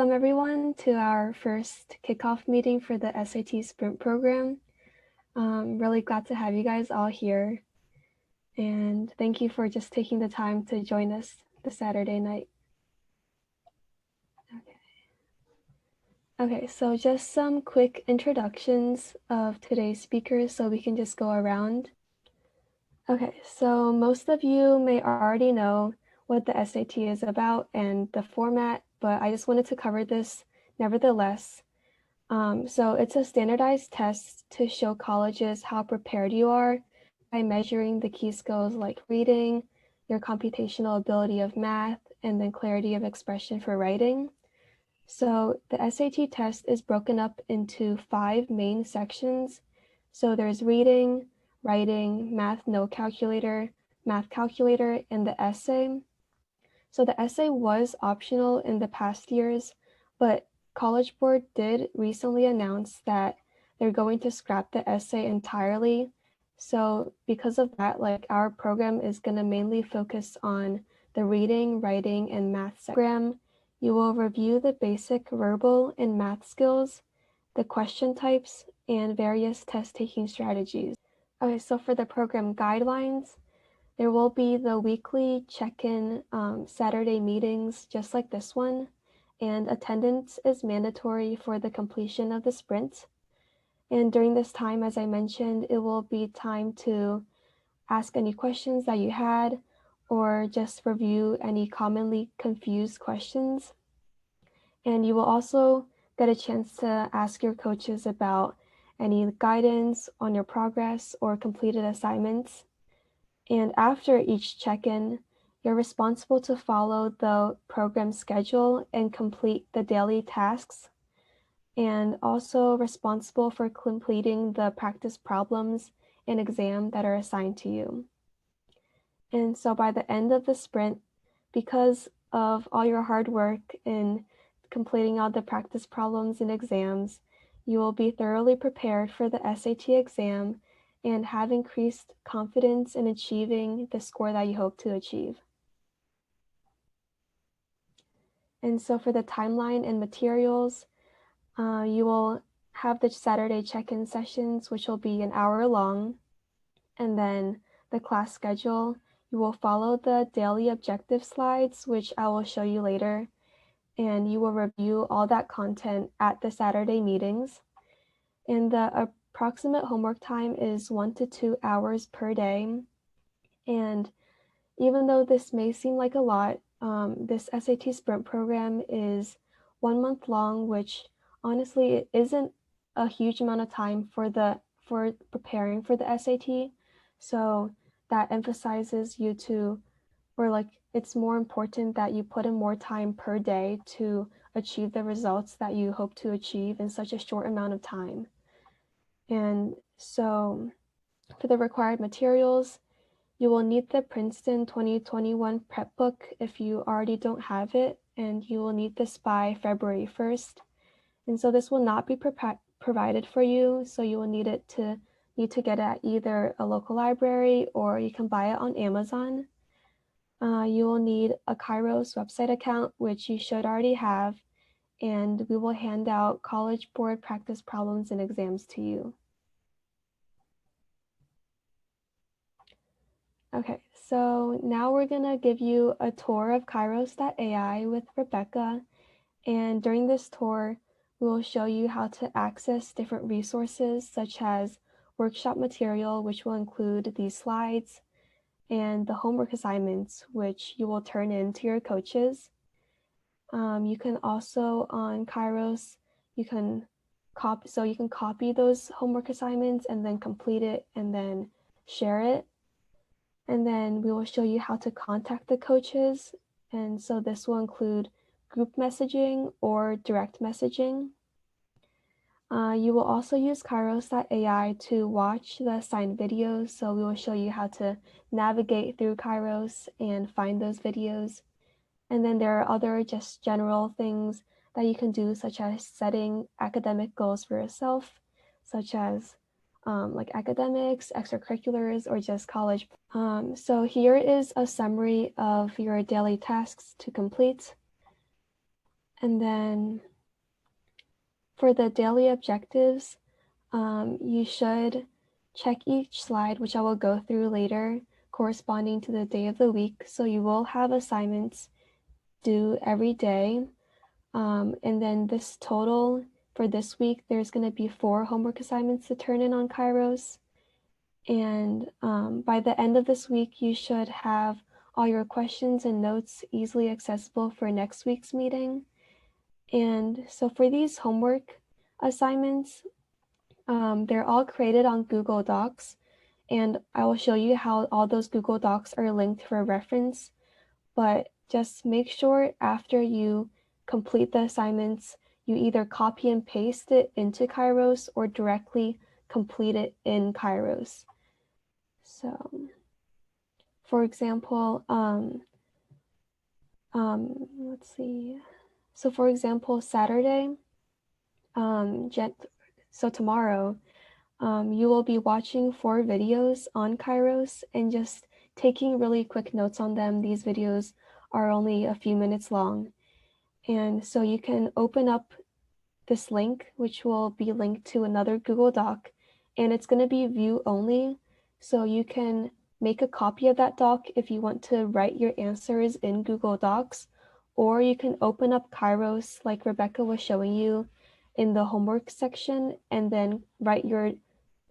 welcome everyone to our first kickoff meeting for the SAT Sprint program. Really glad to have you guys all here. And thank you for just taking the time to join us this Saturday night. Okay, so just some quick introductions of today's speakers so we can just go around. Okay, so most of you may already know what the SAT is about and the format, but I just wanted to cover this nevertheless. So it's a standardized test to show colleges how prepared you are by measuring the key skills like reading, your computational ability of math, and then clarity of expression for writing. So the SAT test is broken up into 5 main sections. So there's reading, writing, math no calculator, math calculator, and the essay. So the essay was optional in the past years, but College Board did recently announce that they're going to scrap the essay entirely. So because of that, like our program is going to mainly focus on the reading, writing, and math program. You will review the basic verbal and math skills, the question types, and various test-taking strategies. Okay, so for the program guidelines, there will be the weekly check-in Saturday meetings, just like this one, and attendance is mandatory for the completion of the sprint. And during this time, as I mentioned, it will be time to ask any questions that you had or just review any commonly confused questions. And you will also get a chance to ask your coaches about any guidance on your progress or completed assignments. And after each check-in, you're responsible to follow the program schedule and complete the daily tasks, and also responsible for completing the practice problems and exam that are assigned to you. And so by the end of the sprint, because of all your hard work in completing all the practice problems and exams, you will be thoroughly prepared for the SAT exam and have increased confidence in achieving the score that you hope to achieve. And so for the timeline and materials, you will have the Saturday check-in sessions, which will be an hour long. And then the class schedule, you will follow the daily objective slides, which I will show you later. And you will review all that content at the Saturday meetings. And the approximate homework time is 1 to 2 hours per day. And even though this may seem like a lot, this SAT Sprint program is 1 month long, which honestly it isn't a huge amount of time for preparing for the SAT. So that emphasizes you to, or like it's more important that you put in more time per day to achieve the results that you hope to achieve in such a short amount of time. And so for the required materials, you will need the Princeton 2021 prep book if you already don't have it, and you will need this by February 1st. And so this will not be provided for you, so you will need to get it at either a local library or you can buy it on Amazon. You will need a Kairos website account, which you should already have, and we will hand out College Board practice problems and exams to you. Okay, so now we're gonna give you a tour of Kyros.ai with Rebecca, and during this tour, we will show you how to access different resources such as workshop material, which will include these slides, and the homework assignments, which you will turn in to your coaches. You can also on Kairos, you can copy those homework assignments and then complete it and then share it. And then we will show you how to contact the coaches. And so this will include group messaging or direct messaging. You will also use Kairos.ai to watch the assigned videos. So we will show you how to navigate through Kairos and find those videos. And then there are other just general things that you can do, such as setting academic goals for yourself, such as like academics, extracurriculars, or just college. So here is a summary of your daily tasks to complete. And then for the daily objectives, you should check each slide, which I will go through later, corresponding to the day of the week. So you will have assignments due every day. And then this total for this week, there's going to be 4 homework assignments to turn in on Kairos. And by the end of this week, you should have all your questions and notes easily accessible for next week's meeting. And so for these homework assignments, they're all created on Google Docs, and I will show you how all those Google Docs are linked for reference. But just make sure after you complete the assignments, you either copy and paste it into Kyros or directly complete it in Kyros. So, for example, let's see. So, for example, Saturday, so tomorrow, you will be watching 4 videos on Kyros and just taking really quick notes on them. These videos are only a few minutes long. And so you can open up this link, which will be linked to another Google Doc, and it's going to be view only. So you can make a copy of that doc if you want to write your answers in Google Docs, or you can open up Kyros like Rebecca was showing you in the homework section and then write your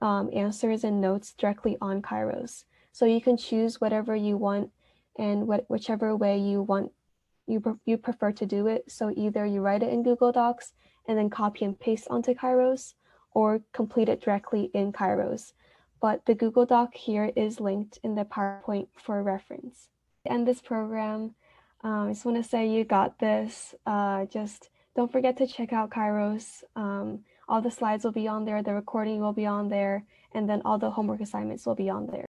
answers and notes directly on Kyros. So you can choose whatever you want and whichever way you prefer to do it. So either you write it in Google Docs and then copy and paste onto Kyros, or complete it directly in Kyros. But the Google Doc here is linked in the PowerPoint for reference. To end this program, I just want to say you got this. Just don't forget to check out Kyros. All the slides will be on there, the recording will be on there, and then all the homework assignments will be on there.